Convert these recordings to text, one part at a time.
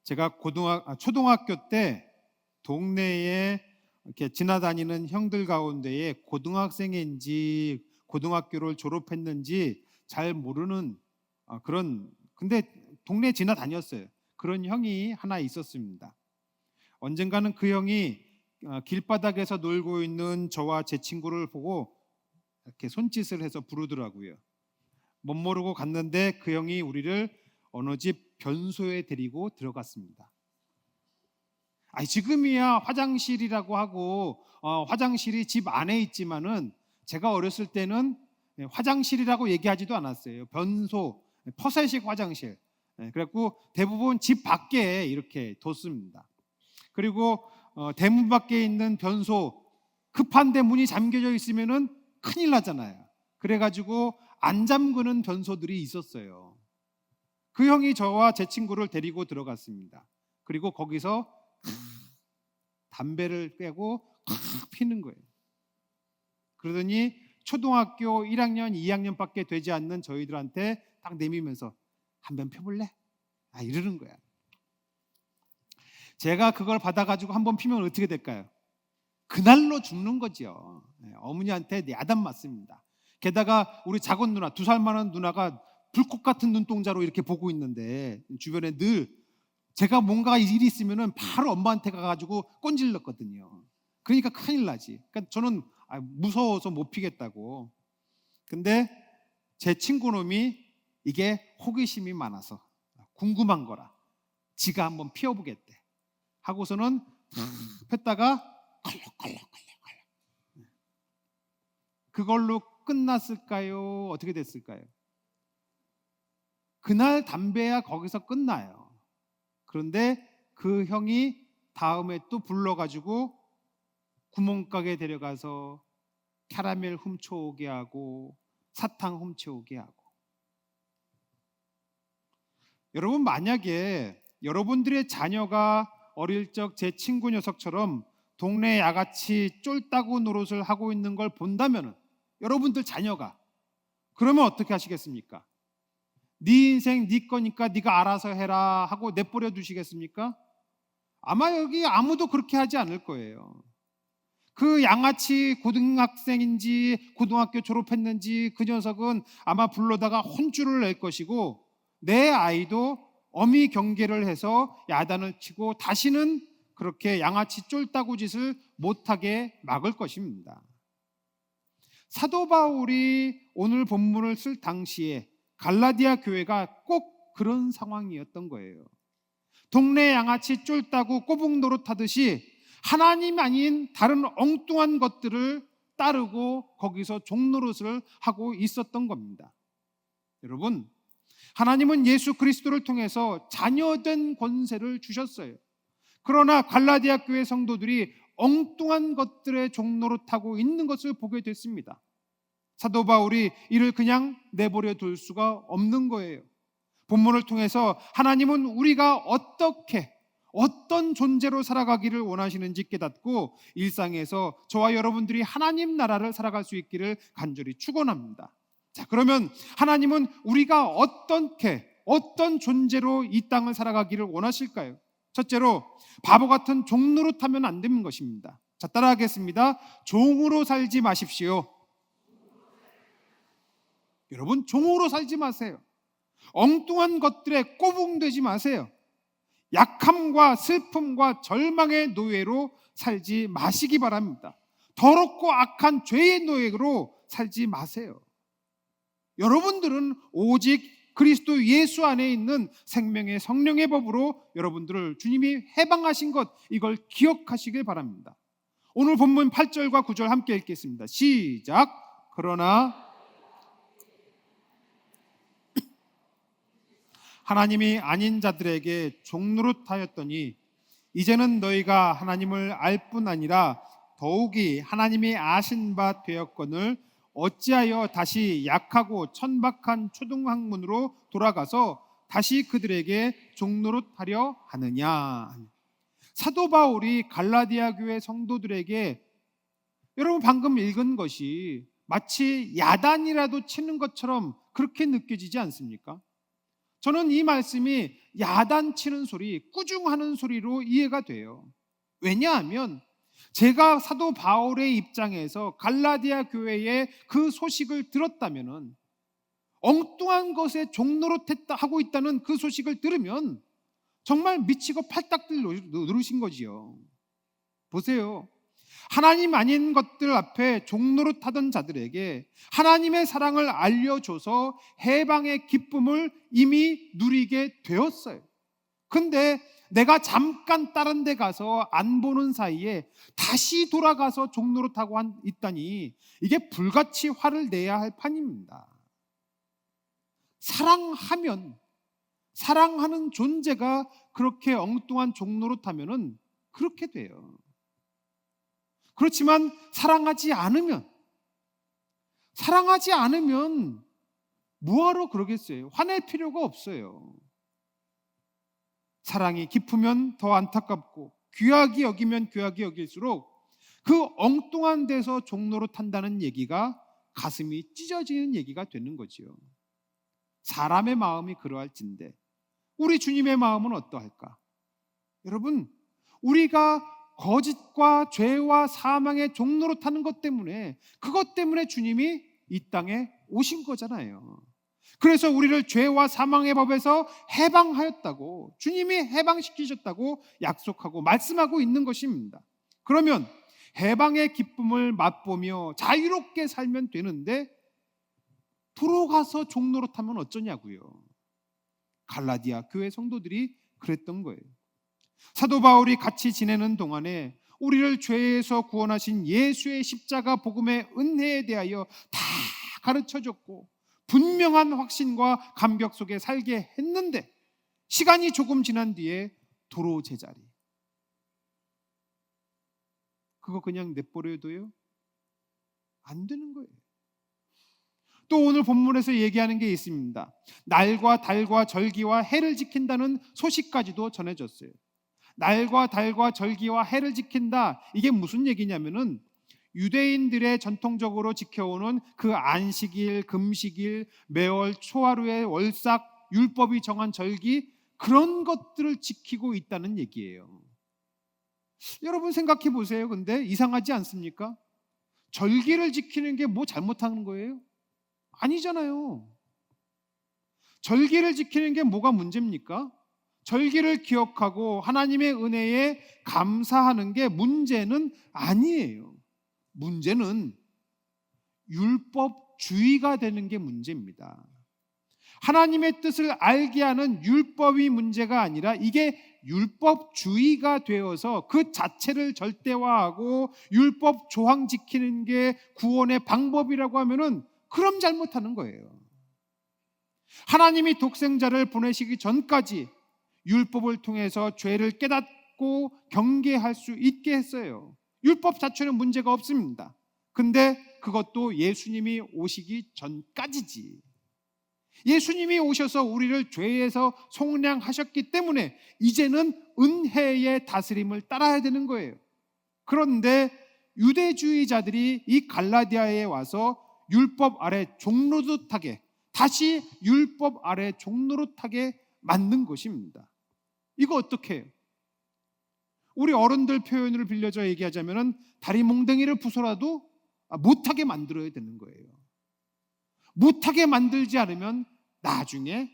제가 초등학교 때 동네에 이렇게 지나다니는 형들 가운데에 고등학생인지 고등학교를 졸업했는지 잘 모르는 근데 동네에 지나다녔어요. 그런 형이 하나 있었습니다. 언젠가는 그 형이 길바닥에서 놀고 있는 저와 제 친구를 보고 이렇게 손짓을 해서 부르더라고요. 못 모르고 갔는데 그 형이 우리를 어느 집 변소에 데리고 들어갔습니다. 지금이야 화장실이라고 하고 화장실이 집 안에 있지만은 제가 어렸을 때는 화장실이라고 얘기하지도 않았어요. 변소, 퍼세식 화장실. 그래갖고 대부분 집 밖에 이렇게 뒀습니다. 그리고 대문 밖에 있는 변소, 급한데 문이 잠겨져 있으면은 큰일 나잖아요. 그래가지고 안 잠그는 변소들이 있었어요. 그 형이 저와 제 친구를 데리고 들어갔습니다. 그리고 거기서 담배를 꿰고 피는 거예요. 그러더니 초등학교 1학년, 2학년밖에 되지 않는 저희들한테 딱 내밀면서 한 번 펴볼래? 이러는 거야. 제가 그걸 받아가지고 한 번 피면 어떻게 될까요? 그날로 죽는 거죠. 어머니한테 야단 맞습니다. 게다가 우리 작은 누나, 2살 많은 누나가 불꽃 같은 눈동자로 이렇게 보고 있는데 주변에 늘 제가 뭔가 일이 있으면은 바로 엄마한테 가가지고 꼰질렀거든요. 그러니까 큰일 나지. 그러니까 저는 무서워서 못 피겠다고. 근데 제 친구놈이 이게 호기심이 많아서 궁금한 거라 지가 한번 피워보겠대 하고서는 폈다가 컬럭 그걸로 끝났을까요? 어떻게 됐을까요? 그날 담배야 거기서 끝나요. 그런데 그 형이 다음에 또 불러가지고 구멍가게 데려가서 캐러멜 훔쳐오게 하고 사탕 훔쳐오게 하고. 여러분, 만약에 여러분들의 자녀가 어릴 적 제 친구 녀석처럼 동네 야같이 쫄따구 노릇을 하고 있는 걸 본다면 여러분들 자녀가 그러면 어떻게 하시겠습니까? 네 인생 네 거니까 네가 알아서 해라 하고 내버려 두시겠습니까? 아마 여기 아무도 그렇게 하지 않을 거예요. 그 양아치 고등학생인지 고등학교 졸업했는지 그 녀석은 아마 불러다가 혼쭐을 낼 것이고 내 아이도 어미 경계를 해서 야단을 치고 다시는 그렇게 양아치 쫄따구 짓을 못하게 막을 것입니다. 사도 바울이 오늘 본문을 쓸 당시에 갈라디아 교회가 꼭 그런 상황이었던 거예요. 동네 양아치 쫄따구 꼬북 노릇하듯이 하나님 아닌 다른 엉뚱한 것들을 따르고 거기서 종노릇을 하고 있었던 겁니다. 여러분, 하나님은 예수 그리스도를 통해서 자녀된 권세를 주셨어요. 그러나 갈라디아 교회 성도들이 엉뚱한 것들에 종노릇하고 있는 것을 보게 됐습니다. 사도 바울이 이를 그냥 내버려 둘 수가 없는 거예요. 본문을 통해서 하나님은 우리가 어떤 존재로 살아가기를 원하시는지 깨닫고 일상에서 저와 여러분들이 하나님 나라를 살아갈 수 있기를 간절히 축원합니다. 자, 그러면 하나님은 우리가 어떤 존재로 이 땅을 살아가기를 원하실까요? 첫째로 바보 같은 종노릇하면 안 되는 것입니다. 자, 따라하겠습니다. 종으로 살지 마십시오. 여러분, 종으로 살지 마세요. 엉뚱한 것들에 꼬붕되지 마세요. 약함과 슬픔과 절망의 노예로 살지 마시기 바랍니다. 더럽고 악한 죄의 노예로 살지 마세요. 여러분들은 오직 그리스도 예수 안에 있는 생명의 성령의 법으로 여러분들을 주님이 해방하신 것, 이걸 기억하시길 바랍니다. 오늘 본문 8절과 9절 함께 읽겠습니다. 시작. 그러나 하나님이 아닌 자들에게 종노릇하였더니 이제는 너희가 하나님을 알 뿐 아니라 더욱이 하나님이 아신 바 되었거늘 어찌하여 다시 약하고 천박한 초등학문으로 돌아가서 다시 그들에게 종노릇하려 하느냐. 사도 바울이 갈라디아 교회 성도들에게 여러분 방금 읽은 것이 마치 야단이라도 치는 것처럼 그렇게 느껴지지 않습니까? 저는 이 말씀이 야단치는 소리, 꾸중하는 소리로 이해가 돼요. 왜냐하면 제가 사도 바울의 입장에서 갈라디아 교회의 그 소식을 들었다면은, 엉뚱한 것에 종노릇했다 하고 있다는 그 소식을 들으면 정말 미치고 팔딱들 누르신 거지요. 보세요. 하나님 아닌 것들 앞에 종노릇하던 자들에게 하나님의 사랑을 알려줘서 해방의 기쁨을 이미 누리게 되었어요. 근데 내가 잠깐 다른 데 가서 안 보는 사이에 다시 돌아가서 종노릇하고 있다니, 이게 불같이 화를 내야 할 판입니다. 사랑하는 존재가 그렇게 엉뚱한 종노릇하면은 그렇게 돼요. 그렇지만 사랑하지 않으면 뭐하러 그러겠어요? 화낼 필요가 없어요. 사랑이 깊으면 더 안타깝고, 귀하게 여기면 귀하게 여길수록 그 엉뚱한 데서 종노릇한다는 얘기가 가슴이 찢어지는 얘기가 되는 거지요. 사람의 마음이 그러할진데 우리 주님의 마음은 어떠할까? 여러분, 우리가 거짓과 죄와 사망의 종노릇하는 것 때문에, 그것 때문에 주님이 이 땅에 오신 거잖아요. 그래서 우리를 죄와 사망의 법에서 해방하였다고, 주님이 해방시키셨다고 약속하고 말씀하고 있는 것입니다. 그러면 해방의 기쁨을 맛보며 자유롭게 살면 되는데 돌아가서 종노릇하면 어쩌냐고요. 갈라디아 교회 성도들이 그랬던 거예요. 사도 바울이 같이 지내는 동안에 우리를 죄에서 구원하신 예수의 십자가 복음의 은혜에 대하여 다 가르쳐줬고 분명한 확신과 감격 속에 살게 했는데, 시간이 조금 지난 뒤에 도로 제자리, 그거 그냥 내버려둬요? 안 되는 거예요. 또 오늘 본문에서 얘기하는 게 있습니다. 날과 달과 절기와 해를 지킨다는 소식까지도 전해졌어요. 날과 달과 절기와 해를 지킨다, 이게 무슨 얘기냐면은 유대인들의 전통적으로 지켜오는 그 안식일, 금식일, 매월 초하루의 월삭, 율법이 정한 절기, 그런 것들을 지키고 있다는 얘기예요. 여러분 생각해 보세요. 근데 이상하지 않습니까? 절기를 지키는 게 뭐 잘못하는 거예요? 아니잖아요. 절기를 지키는 게 뭐가 문제입니까? 절기를 기억하고 하나님의 은혜에 감사하는 게 문제는 아니에요. 문제는 율법주의가 되는 게 문제입니다. 하나님의 뜻을 알게 하는 율법이 문제가 아니라 이게 율법주의가 되어서 그 자체를 절대화하고 율법 조항 지키는 게 구원의 방법이라고 하면은 그럼 잘못하는 거예요. 하나님이 독생자를 보내시기 전까지 율법을 통해서 죄를 깨닫고 경계할 수 있게 했어요. 율법 자체는 문제가 없습니다. 근데 그것도 예수님이 오시기 전까지지. 예수님이 오셔서 우리를 죄에서 속량하셨기 때문에 이제는 은혜의 다스림을 따라야 되는 거예요. 그런데 유대주의자들이 이 갈라디아에 와서 율법 아래 종노릇하게, 다시 율법 아래 종노릇하게 만든 것입니다. 이거 어떻게 해요? 우리 어른들 표현을 빌려줘 얘기하자면 다리 몽댕이를 부숴라도 못하게 만들어야 되는 거예요. 못하게 만들지 않으면 나중에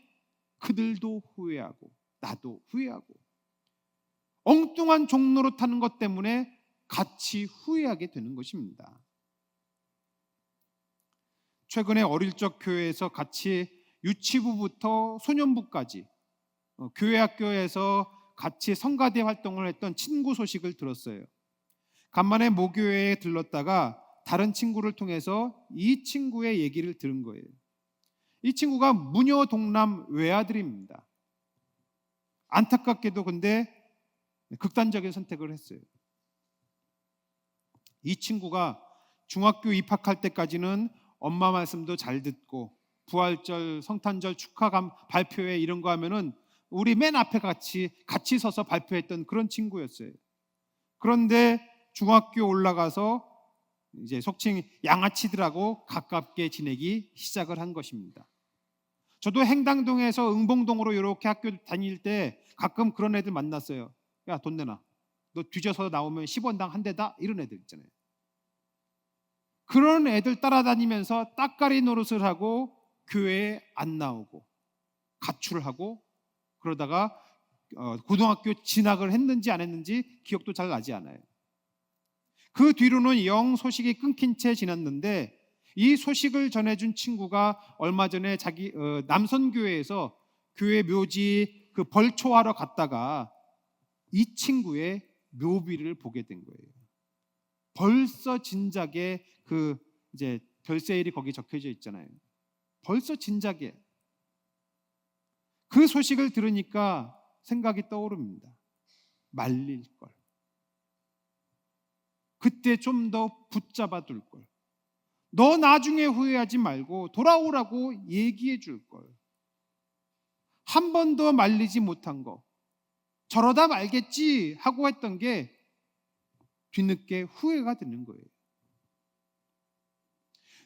그들도 후회하고 나도 후회하고, 엉뚱한 종노릇하는 것 때문에 같이 후회하게 되는 것입니다. 최근에 어릴 적 교회에서 같이 유치부부터 소년부까지 교회 학교에서 같이 성가대 활동을 했던 친구 소식을 들었어요. 간만에 모교회에 들렀다가 다른 친구를 통해서 이 친구의 얘기를 들은 거예요. 이 친구가 무녀 동남 외아들입니다. 안타깝게도 근데 극단적인 선택을 했어요. 이 친구가 중학교 입학할 때까지는 엄마 말씀도 잘 듣고 부활절, 성탄절 축하 발표회 이런 거 하면은 우리 맨 앞에 같이 서서 발표했던 그런 친구였어요. 그런데 중학교 올라가서 이제 속칭 양아치들하고 가깝게 지내기 시작을 한 것입니다. 저도 행당동에서 응봉동으로 이렇게 학교 다닐 때 가끔 그런 애들 만났어요. 야, 돈 내놔. 너 뒤져서 나오면 10원당 한 대다. 이런 애들 있잖아요. 그런 애들 따라다니면서 따까리 노릇을 하고 교회에 안 나오고 가출하고 그러다가 고등학교 진학을 했는지 안 했는지 기억도 잘 나지 않아요. 그 뒤로는 영 소식이 끊긴 채 지났는데 이 소식을 전해준 친구가 얼마 전에 자기 남선교회에서 교회 묘지 그 벌초하러 갔다가 이 친구의 묘비를 보게 된 거예요. 벌써 진작에 그 이제 별세일이 거기 적혀져 있잖아요. 벌써 진작에 그 소식을 들으니까 생각이 떠오릅니다. 말릴 걸. 그때 좀 더 붙잡아 둘 걸. 너 나중에 후회하지 말고 돌아오라고 얘기해 줄 걸. 한 번도 말리지 못한 거. 저러다 말겠지 하고 했던 게 뒤늦게 후회가 되는 거예요.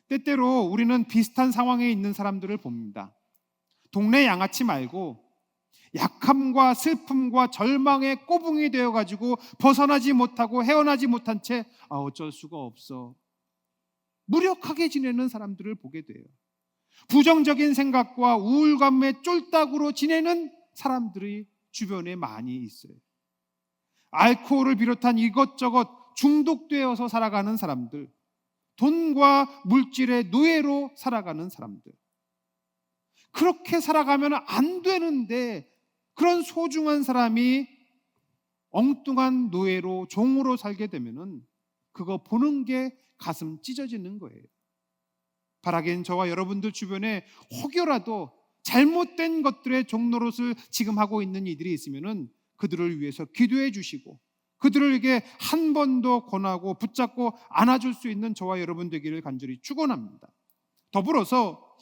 때때로 우리는 비슷한 상황에 있는 사람들을 봅니다. 동네 양아치 말고 약함과 슬픔과 절망의 꼬붕이 되어가지고 벗어나지 못하고 헤어나지 못한 채 어쩔 수가 없어 무력하게 지내는 사람들을 보게 돼요. 부정적인 생각과 우울감에 쫄딱으로 지내는 사람들이 주변에 많이 있어요. 알코올을 비롯한 이것저것 중독되어서 살아가는 사람들, 돈과 물질의 노예로 살아가는 사람들. 그렇게 살아가면 안 되는데 그런 소중한 사람이 엉뚱한 노예로 종으로 살게 되면은 그거 보는 게 가슴 찢어지는 거예요. 바라기엔 저와 여러분들 주변에 혹여라도 잘못된 것들의 종노릇을 지금 하고 있는 이들이 있으면은 그들을 위해서 기도해 주시고 그들에게 한 번 더 권하고 붙잡고 안아줄 수 있는 저와 여러분 되기를 간절히 축원합니다. 더불어서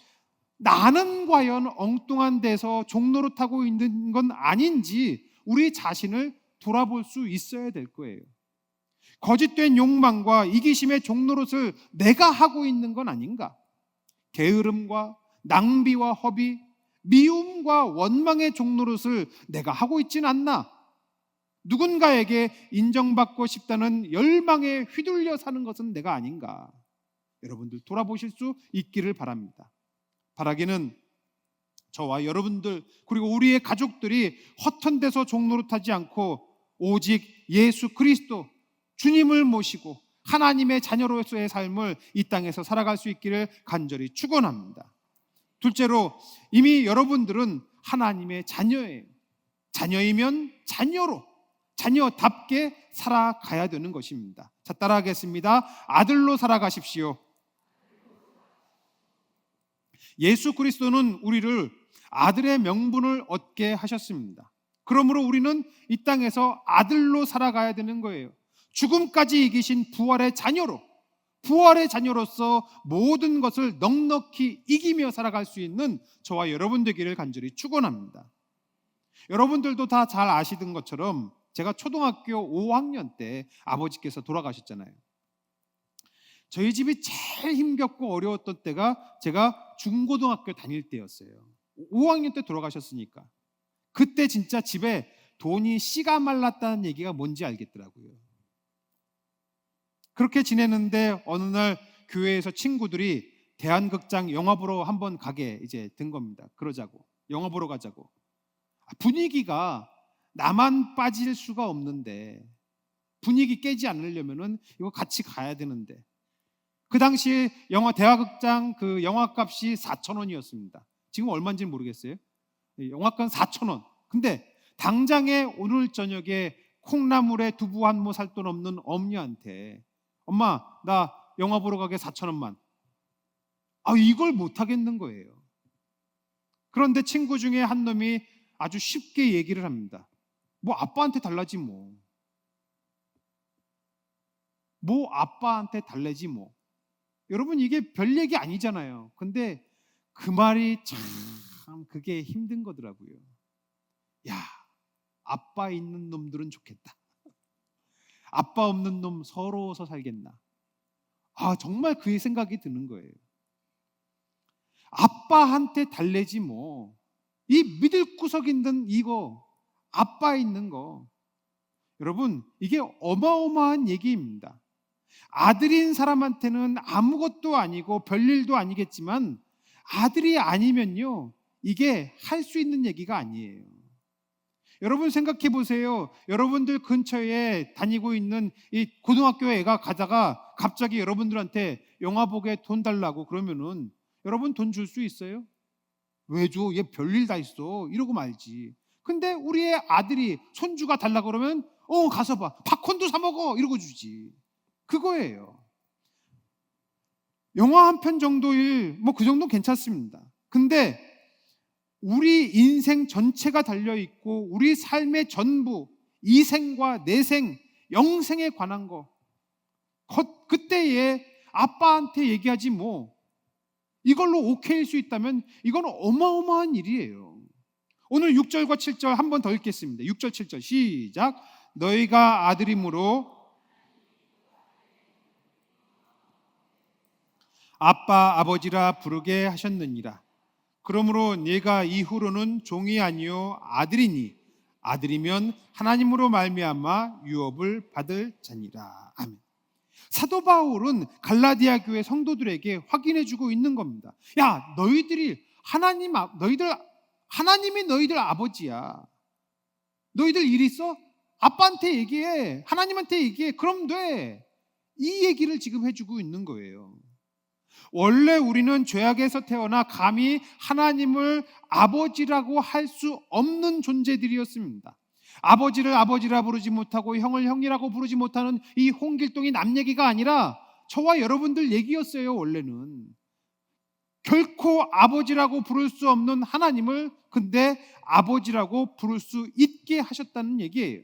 나는 과연 엉뚱한 데서 종노릇하고 있는 건 아닌지 우리 자신을 돌아볼 수 있어야 될 거예요. 거짓된 욕망과 이기심의 종노릇을 내가 하고 있는 건 아닌가? 게으름과 낭비와 허비, 미움과 원망의 종노릇을 내가 하고 있진 않나? 누군가에게 인정받고 싶다는 열망에 휘둘려 사는 것은 내가 아닌가? 여러분들 돌아보실 수 있기를 바랍니다. 바라기는 저와 여러분들 그리고 우리의 가족들이 허튼 데서 종노릇하지 않고 오직 예수 그리스도 주님을 모시고 하나님의 자녀로서의 삶을 이 땅에서 살아갈 수 있기를 간절히 축원합니다. 둘째로 이미 여러분들은 하나님의 자녀예요. 자녀이면 자녀답게 살아가야 되는 것입니다. 자, 따라하겠습니다. 아들로 살아가십시오. 예수 그리스도는 우리를 아들의 명분을 얻게 하셨습니다. 그러므로 우리는 이 땅에서 아들로 살아가야 되는 거예요. 죽음까지 이기신 부활의 자녀로서 모든 것을 넉넉히 이기며 살아갈 수 있는 저와 여러분 되기를 간절히 축원합니다. 여러분들도 다 잘 아시던 것처럼 제가 초등학교 5학년 때 아버지께서 돌아가셨잖아요. 저희 집이 제일 힘겹고 어려웠던 때가 제가 중고등학교 다닐 때였어요. 5학년 때 돌아가셨으니까 그때 진짜 집에 돈이 씨가 말랐다는 얘기가 뭔지 알겠더라고요. 그렇게 지내는데 어느 날 교회에서 친구들이 대한극장 영화 보러 한번 가게 이제 된 겁니다. 그러자고 영화 보러 가자고. 분위기가 나만 빠질 수가 없는데 분위기 깨지 않으려면은 이거 같이 가야 되는데 그 당시 영화 대화극장 그 영화값이 4,000원이었습니다. 지금 얼마인지는 모르겠어요. 영화관 4,000원. 근데 당장에 오늘 저녁에 콩나물에 두부 한 모 살 돈 없는 엄니한테 엄마 나 영화 보러 가게 4,000원만. 이걸 못 하겠는 거예요. 그런데 친구 중에 한 놈이 아주 쉽게 얘기를 합니다. 뭐 아빠한테 달라지 뭐. 뭐 아빠한테 달래지 뭐. 여러분 이게 별 얘기 아니잖아요. 근데 그 말이 참 그게 힘든 거더라고요. 야, 아빠 있는 놈들은 좋겠다. 아빠 없는 놈 서러워서 살겠나. 정말 그 생각이 드는 거예요. 아빠한테 달래지 뭐. 이 믿을 구석 있는 이거, 아빠 있는 거. 여러분, 이게 어마어마한 얘기입니다. 아들인 사람한테는 아무것도 아니고 별일도 아니겠지만 아들이 아니면요, 이게 할 수 있는 얘기가 아니에요. 여러분 생각해 보세요. 여러분들 근처에 다니고 있는 이 고등학교 애가 가다가 갑자기 여러분들한테 영화 보게 돈 달라고 그러면은 여러분 돈 줄 수 있어요? 왜 줘? 얘 별일 다 있어. 이러고 말지. 근데 우리의 아들이 손주가 달라고 그러면 가서 봐. 팝콘도 사 먹어. 이러고 주지. 그거예요. 영화 한 편 정도일 뭐 그 정도 괜찮습니다. 근데 우리 인생 전체가 달려 있고 우리 삶의 전부, 이생과 내생, 영생에 관한 거 그때에 아빠한테 얘기하지 뭐. 이걸로 오케이일 수 있다면 이건 어마어마한 일이에요. 오늘 6절과 7절 한 번 더 읽겠습니다. 6절 7절 시작. 너희가 아들이므로 아빠 아버지라 부르게 하셨느니라. 그러므로 네가 이후로는 종이 아니요 아들이니 아들이면 하나님으로 말미암아 유업을 받을 자니라. 아멘. 사도 바울은 갈라디아 교회 성도들에게 확인해주고 있는 겁니다. 야, 너희들이 하나님이 너희들 아버지야. 너희들 일 있어? 아빠한테 얘기해. 하나님한테 얘기해. 그럼 돼. 이 얘기를 지금 해주고 있는 거예요. 원래 우리는 죄악에서 태어나 감히 하나님을 아버지라고 할 수 없는 존재들이었습니다. 아버지를 아버지라 부르지 못하고 형을 형이라고 부르지 못하는 이 홍길동이 남 얘기가 아니라 저와 여러분들 얘기였어요. 원래는 결코 아버지라고 부를 수 없는 하나님을 근데 아버지라고 부를 수 있게 하셨다는 얘기예요.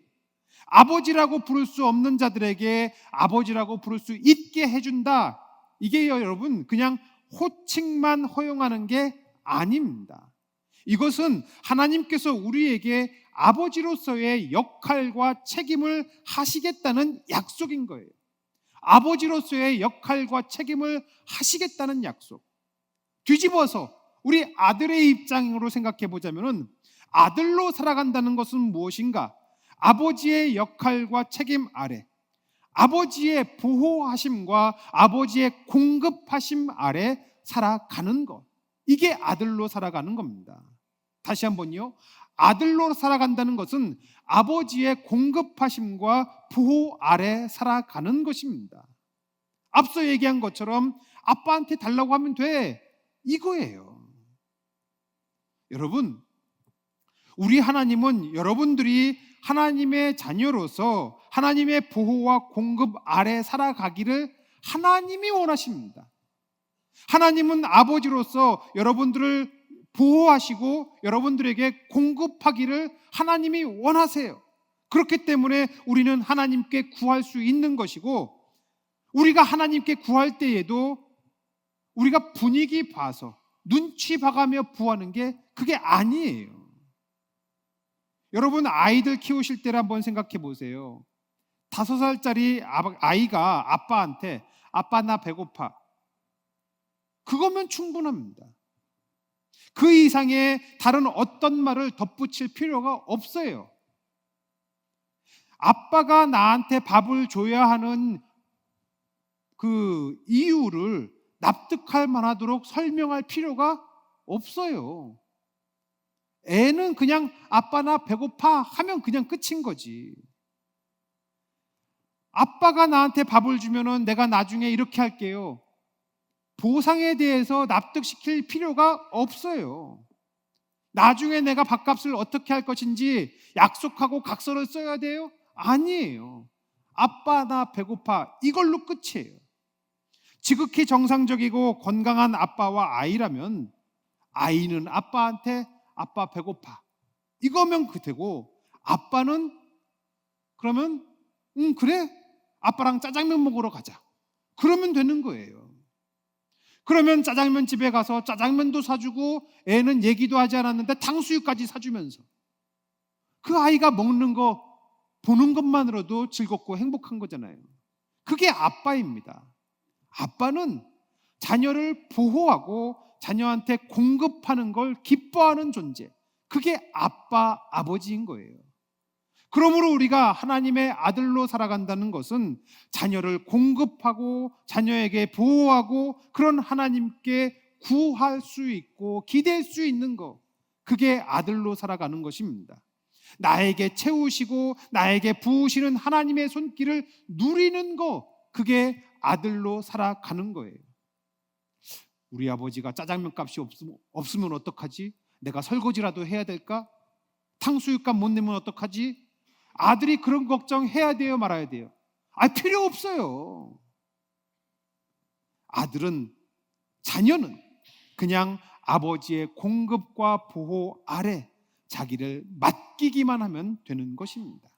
아버지라고 부를 수 없는 자들에게 아버지라고 부를 수 있게 해준다. 이게 여러분 그냥 호칭만 허용하는 게 아닙니다. 이것은 하나님께서 우리에게 아버지로서의 역할과 책임을 하시겠다는 약속인 거예요. 아버지로서의 역할과 책임을 하시겠다는 약속. 뒤집어서 우리 아들의 입장으로 생각해 보자면 아들로 살아간다는 것은 무엇인가? 아버지의 역할과 책임 아래, 아버지의 보호하심과 아버지의 공급하심 아래 살아가는 것. 이게 아들로 살아가는 겁니다. 다시 한번요. 아들로 살아간다는 것은 아버지의 공급하심과 보호 아래 살아가는 것입니다. 앞서 얘기한 것처럼 아빠한테 달라고 하면 돼. 이거예요. 여러분, 우리 하나님은 여러분들이 하나님의 자녀로서 하나님의 보호와 공급 아래 살아가기를 하나님이 원하십니다. 하나님은 아버지로서 여러분들을 보호하시고 여러분들에게 공급하기를 하나님이 원하세요. 그렇기 때문에 우리는 하나님께 구할 수 있는 것이고, 우리가 하나님께 구할 때에도 우리가 분위기 봐서 눈치 봐가며 구하는 게 그게 아니에요. 여러분 아이들 키우실 때를 한번 생각해 보세요. 5살짜리 아이가 아빠한테 아빠 나 배고파. 그거면 충분합니다. 그 이상의 다른 어떤 말을 덧붙일 필요가 없어요. 아빠가 나한테 밥을 줘야 하는 그 이유를 납득할 만하도록 설명할 필요가 없어요. 애는 그냥 아빠 나 배고파 하면 그냥 끝인 거지. 아빠가 나한테 밥을 주면은 내가 나중에 이렇게 할게요. 보상에 대해서 납득시킬 필요가 없어요. 나중에 내가 밥값을 어떻게 할 것인지 약속하고 각서를 써야 돼요? 아니에요. 아빠 나 배고파 이걸로 끝이에요. 지극히 정상적이고 건강한 아빠와 아이라면 아이는 아빠한테 아빠 배고파 이거면 되고, 아빠는 그러면 그래 아빠랑 짜장면 먹으러 가자 그러면 되는 거예요. 그러면 짜장면 집에 가서 짜장면도 사주고 애는 얘기도 하지 않았는데 탕수육까지 사주면서 그 아이가 먹는 거 보는 것만으로도 즐겁고 행복한 거잖아요. 그게 아빠입니다. 아빠는 자녀를 보호하고 자녀한테 공급하는 걸 기뻐하는 존재, 그게 아빠, 아버지인 거예요. 그러므로 우리가 하나님의 아들로 살아간다는 것은 자녀를 공급하고 자녀에게 보호하고 그런 하나님께 구할 수 있고 기댈 수 있는 것, 그게 아들로 살아가는 것입니다. 나에게 채우시고 나에게 부으시는 하나님의 손길을 누리는 것, 그게 아들로 살아가는 거예요. 우리 아버지가 짜장면 값이 없으면 어떡하지? 내가 설거지라도 해야 될까? 탕수육값 못 내면 어떡하지? 아들이 그런 걱정해야 돼요, 말아야 돼요? 필요 없어요. 아들은, 자녀는 그냥 아버지의 공급과 보호 아래 자기를 맡기기만 하면 되는 것입니다.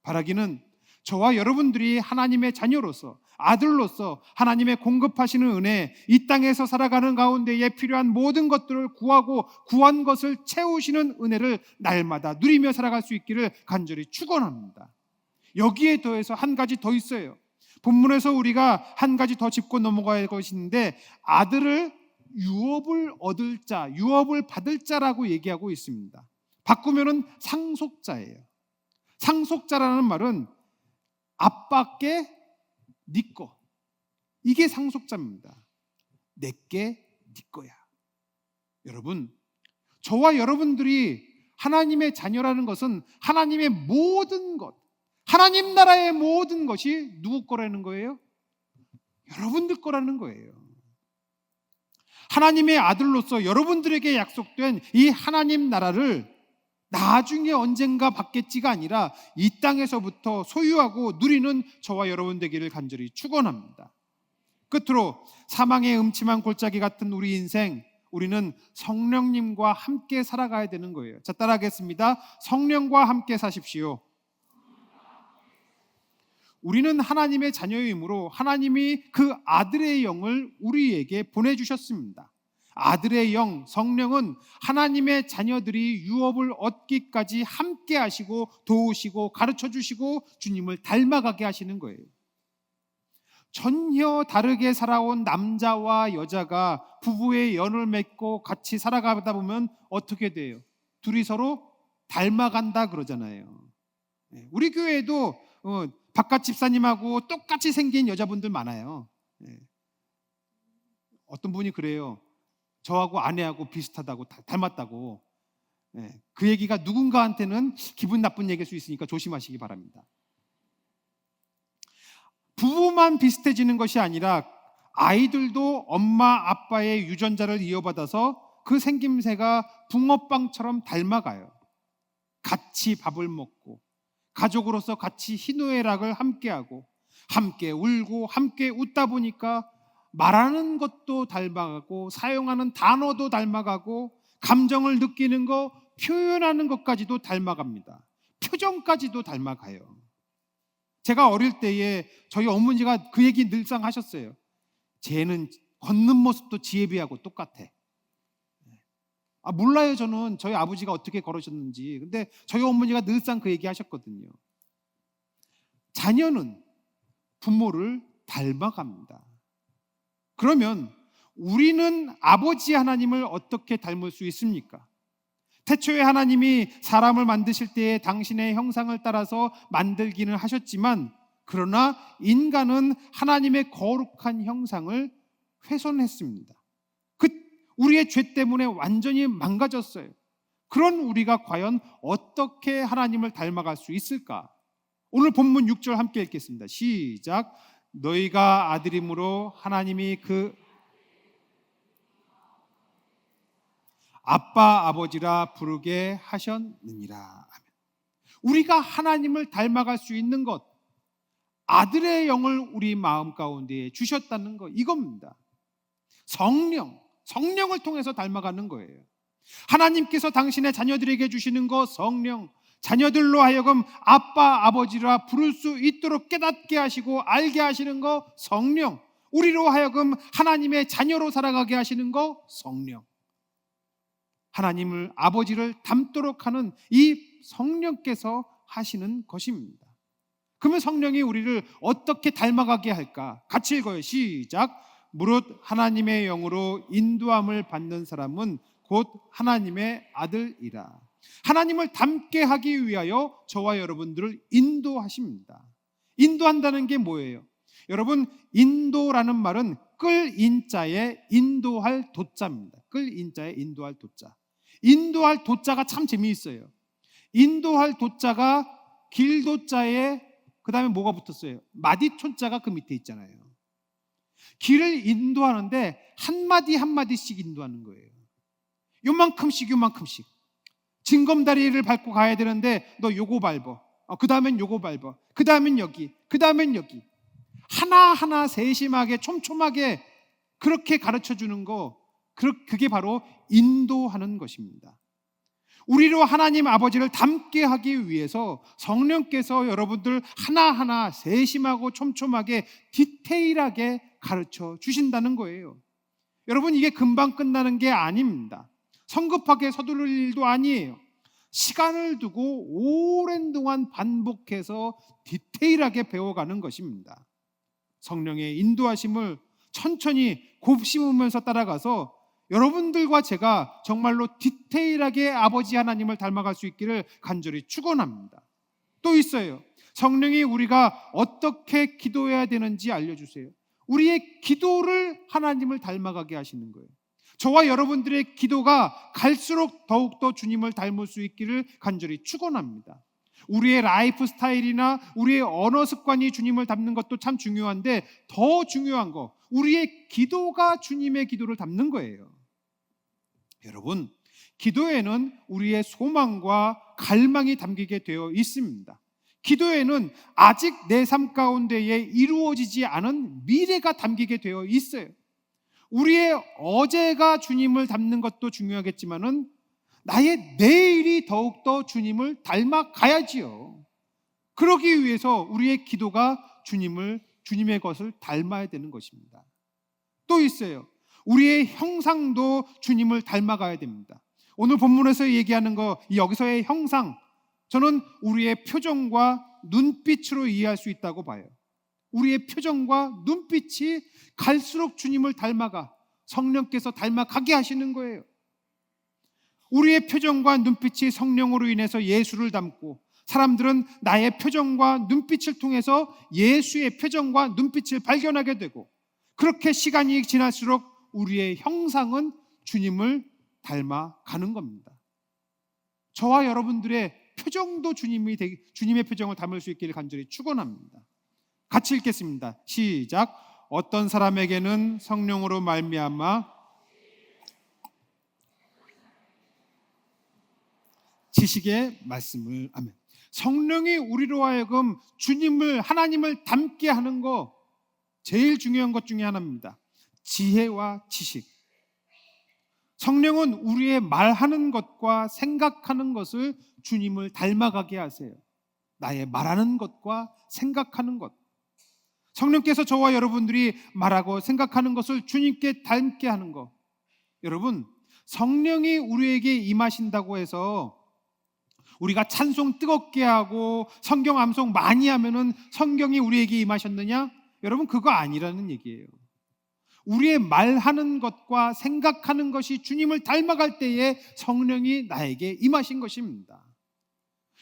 바라기는 저와 여러분들이 하나님의 자녀로서, 아들로서 하나님의 공급하시는 은혜, 이 땅에서 살아가는 가운데에 필요한 모든 것들을 구하고 구한 것을 채우시는 은혜를 날마다 누리며 살아갈 수 있기를 간절히 축원합니다. 여기에 더해서 한 가지 더 있어요. 본문에서 우리가 한 가지 더 짚고 넘어가야 할 것이 있는데, 아들을 유업을 얻을 자, 유업을 받을 자라고 얘기하고 있습니다. 바꾸면은 상속자예요. 상속자라는 말은 아빠께 네 거, 이게 상속자입니다. 내게 네 거야. 여러분, 저와 여러분들이 하나님의 자녀라는 것은 하나님의 모든 것, 하나님 나라의 모든 것이 누구 거라는 거예요? 여러분들 거라는 거예요. 하나님의 아들로서 여러분들에게 약속된 이 하나님 나라를 나중에 언젠가 받겠지가 아니라 이 땅에서부터 소유하고 누리는 저와 여러분 되기를 간절히 축원합니다. 끝으로 사망의 음침한 골짜기 같은 우리 인생, 우리는 성령님과 함께 살아가야 되는 거예요. 자, 따라하겠습니다. 성령과 함께 사십시오. 우리는 하나님의 자녀이므로 하나님이 그 아들의 영을 우리에게 보내주셨습니다. 아들의 영, 성령은 하나님의 자녀들이 유업을 얻기까지 함께 하시고 도우시고 가르쳐 주시고 주님을 닮아가게 하시는 거예요. 전혀 다르게 살아온 남자와 여자가 부부의 연을 맺고 같이 살아가다 보면 어떻게 돼요? 둘이 서로 닮아간다 그러잖아요. 우리 교회에도 바깥 집사님하고 똑같이 생긴 여자분들 많아요. 어떤 분이 그래요. 저하고 아내하고 비슷하다고, 닮았다고. 그 얘기가 누군가한테는 기분 나쁜 얘기일 수 있으니까 조심하시기 바랍니다. 부부만 비슷해지는 것이 아니라 아이들도 엄마 아빠의 유전자를 이어받아서 그 생김새가 붕어빵처럼 닮아가요. 같이 밥을 먹고 가족으로서 같이 희노애락을 함께하고 함께 울고 함께 웃다 보니까 말하는 것도 닮아가고 사용하는 단어도 닮아가고 감정을 느끼는 거, 표현하는 것까지도 닮아갑니다. 표정까지도 닮아가요. 제가 어릴 때에 저희 어머니가 그 얘기 늘상 하셨어요. 쟤는 걷는 모습도 지혜비하고 똑같아. 몰라요. 저는 저희 아버지가 어떻게 걸으셨는지. 근데 저희 어머니가 늘상 그 얘기 하셨거든요. 자녀는 부모를 닮아갑니다. 그러면 우리는 아버지 하나님을 어떻게 닮을 수 있습니까? 태초에 하나님이 사람을 만드실 때에 당신의 형상을 따라서 만들기는 하셨지만, 그러나 인간은 하나님의 거룩한 형상을 훼손했습니다. 우리의 죄 때문에 완전히 망가졌어요. 그런 우리가 과연 어떻게 하나님을 닮아갈 수 있을까? 오늘 본문 6절 함께 읽겠습니다. 시작. 너희가 아들임으로 하나님이 그 아빠 아버지라 부르게 하셨느니라. 우리가 하나님을 닮아갈 수 있는 것, 아들의 영을 우리 마음 가운데 주셨다는 것, 이겁니다. 성령을 통해서 닮아가는 거예요. 하나님께서 당신의 자녀들에게 주시는 것, 성령, 자녀들로 하여금 아빠 아버지라 부를 수 있도록 깨닫게 하시고 알게 하시는 것, 성령, 우리로 하여금 하나님의 자녀로 살아가게 하시는 것, 성령. 하나님을, 아버지를 닮도록 하는 이 성령께서 하시는 것입니다. 그러면 성령이 우리를 어떻게 닮아가게 할까? 같이 읽어요. 시작. 무릇 하나님의 영으로 인도함을 받는 사람은 곧 하나님의 아들이라. 하나님을 닮게 하기 위하여 저와 여러분들을 인도하십니다. 인도한다는 게 뭐예요? 여러분, 인도라는 말은 끌 인자에 인도할 도자입니다. 끌 인자에 인도할 도자. 인도할 도자가 참 재미있어요. 인도할 도자가 길도자에 그 다음에 뭐가 붙었어요? 마디촌자가 그 밑에 있잖아요. 길을 인도하는데 한마디 한마디씩 인도하는 거예요. 요만큼씩 요만큼씩. 징검다리를 밟고 가야 되는데 너 요거 밟어. 그 다음엔 요거 밟어. 그 다음엔 여기. 그 다음엔 여기. 하나하나 세심하게 촘촘하게 그렇게 가르쳐 주는 거, 그게 바로 인도하는 것입니다. 우리로 하나님 아버지를 닮게 하기 위해서 성령께서 여러분들 하나하나 세심하고 촘촘하게 디테일하게 가르쳐 주신다는 거예요. 여러분, 이게 금방 끝나는 게 아닙니다. 성급하게 서두를 일도 아니에요. 시간을 두고 오랜 동안 반복해서 디테일하게 배워가는 것입니다. 성령의 인도하심을 천천히 곱씹으면서 따라가서 여러분들과 제가 정말로 디테일하게 아버지 하나님을 닮아갈 수 있기를 간절히 축원합니다. 또 있어요. 성령이 우리가 어떻게 기도해야 되는지 알려주세요. 우리의 기도를 하나님을 닮아가게 하시는 거예요. 저와 여러분들의 기도가 갈수록 더욱더 주님을 닮을 수 있기를 간절히 축원합니다. 우리의 라이프 스타일이나 우리의 언어 습관이 주님을 닮는 것도 참 중요한데, 더 중요한 거, 우리의 기도가 주님의 기도를 닮는 거예요. 여러분, 기도에는 우리의 소망과 갈망이 담기게 되어 있습니다. 기도에는 아직 내 삶 가운데에 이루어지지 않은 미래가 담기게 되어 있어요. 우리의 어제가 주님을 닮는 것도 중요하겠지만은 나의 내일이 더욱더 주님을 닮아가야지요. 그러기 위해서 우리의 기도가 주님의 것을 닮아야 되는 것입니다. 또 있어요. 우리의 형상도 주님을 닮아가야 됩니다. 오늘 본문에서 얘기하는 거, 여기서의 형상, 저는 우리의 표정과 눈빛으로 이해할 수 있다고 봐요. 우리의 표정과 눈빛이 갈수록 주님을 닮아가, 성령께서 닮아가게 하시는 거예요. 우리의 표정과 눈빛이 성령으로 인해서 예수를 닮고, 사람들은 나의 표정과 눈빛을 통해서 예수의 표정과 눈빛을 발견하게 되고, 그렇게 시간이 지날수록 우리의 형상은 주님을 닮아가는 겁니다. 저와 여러분들의 표정도 주님의 표정을 닮을 수 있기를 간절히 축원합니다. 같이 읽겠습니다. 시작. 어떤 사람에게는 성령으로 말미암아 지식의 말씀을, 아멘. 성령이 우리로 하여금 하나님을 닮게 하는 거, 제일 중요한 것 중에 하나입니다. 지혜와 지식. 성령은 우리의 말하는 것과 생각하는 것을 주님을 닮아가게 하세요. 나의 말하는 것과 생각하는 것. 성령께서 저와 여러분들이 말하고 생각하는 것을 주님께 닮게 하는 것. 여러분, 성령이 우리에게 임하신다고 해서 우리가 찬송 뜨겁게 하고 성경 암송 많이 하면은 성경이 우리에게 임하셨느냐? 여러분, 그거 아니라는 얘기예요. 우리의 말하는 것과 생각하는 것이 주님을 닮아갈 때에 성령이 나에게 임하신 것입니다.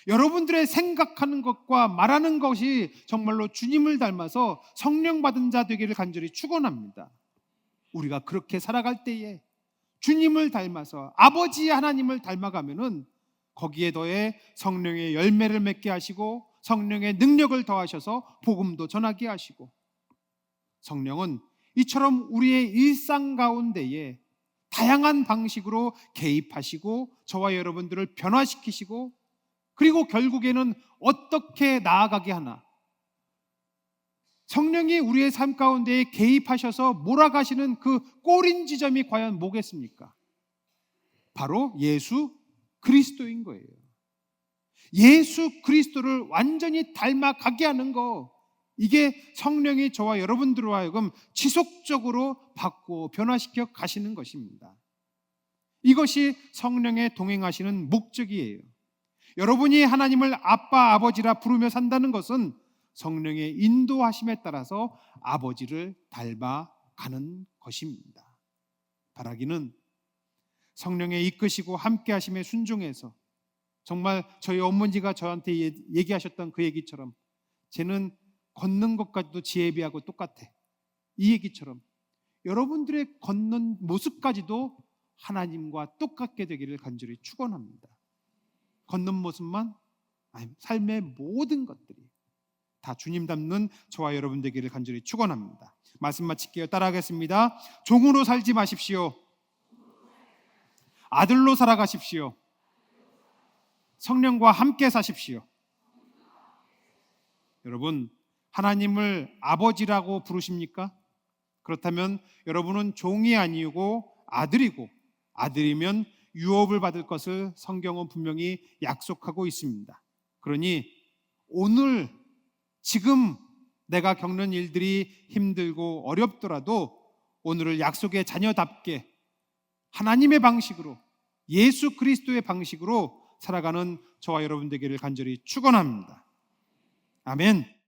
여러분들의 생각하는 것과 말하는 것이 정말로 주님을 닮아서 성령 받은 자 되기를 간절히 축원합니다. 우리가 그렇게 살아갈 때에 주님을 닮아서 아버지 하나님을 닮아가면은 거기에 더해 성령의 열매를 맺게 하시고 성령의 능력을 더하셔서 복음도 전하게 하시고, 성령은 이처럼 우리의 일상 가운데에 다양한 방식으로 개입하시고 저와 여러분들을 변화시키시고, 그리고 결국에는 어떻게 나아가게 하나, 성령이 우리의 삶 가운데에 개입하셔서 몰아가시는 그 꼬린 지점이 과연 뭐겠습니까? 바로 예수 그리스도인 거예요. 예수 그리스도를 완전히 닮아가게 하는 거, 이게 성령이 저와 여러분들로 하여금 지속적으로 바꾸어 변화시켜 가시는 것입니다. 이것이 성령의 동행하시는 목적이에요. 여러분이 하나님을 아빠, 아버지라 부르며 산다는 것은 성령의 인도하심에 따라서 아버지를 닮아 나아가는 것입니다. 바라기는 성령의 이끄시고 함께 하심에 순종해서 정말 저희 어머니가 저한테 얘기하셨던 그 얘기처럼 쟤는 걷는 것까지도 지혜비하고 똑같아. 이 얘기처럼 여러분들의 걷는 모습까지도 하나님과 똑같게 되기를 간절히 축원합니다. 걷는 모습만 아니 삶의 모든 것들이 다 주님 닮는 저와 여러분 되기를 간절히 축원합니다. 말씀 마칠게요. 따라하겠습니다. 종으로 살지 마십시오. 아들로 살아가십시오. 성령과 함께 사십시오. 여러분, 하나님을 아버지라고 부르십니까? 그렇다면 여러분은 종이 아니고 아들이고, 아들이면 유업을 받을 것을 성경은 분명히 약속하고 있습니다. 그러니 오늘 지금 내가 겪는 일들이 힘들고 어렵더라도 오늘을 약속의 자녀답게 하나님의 방식으로, 예수 그리스도의 방식으로 살아가는 저와 여러분 되기를 간절히 축원합니다. 아멘.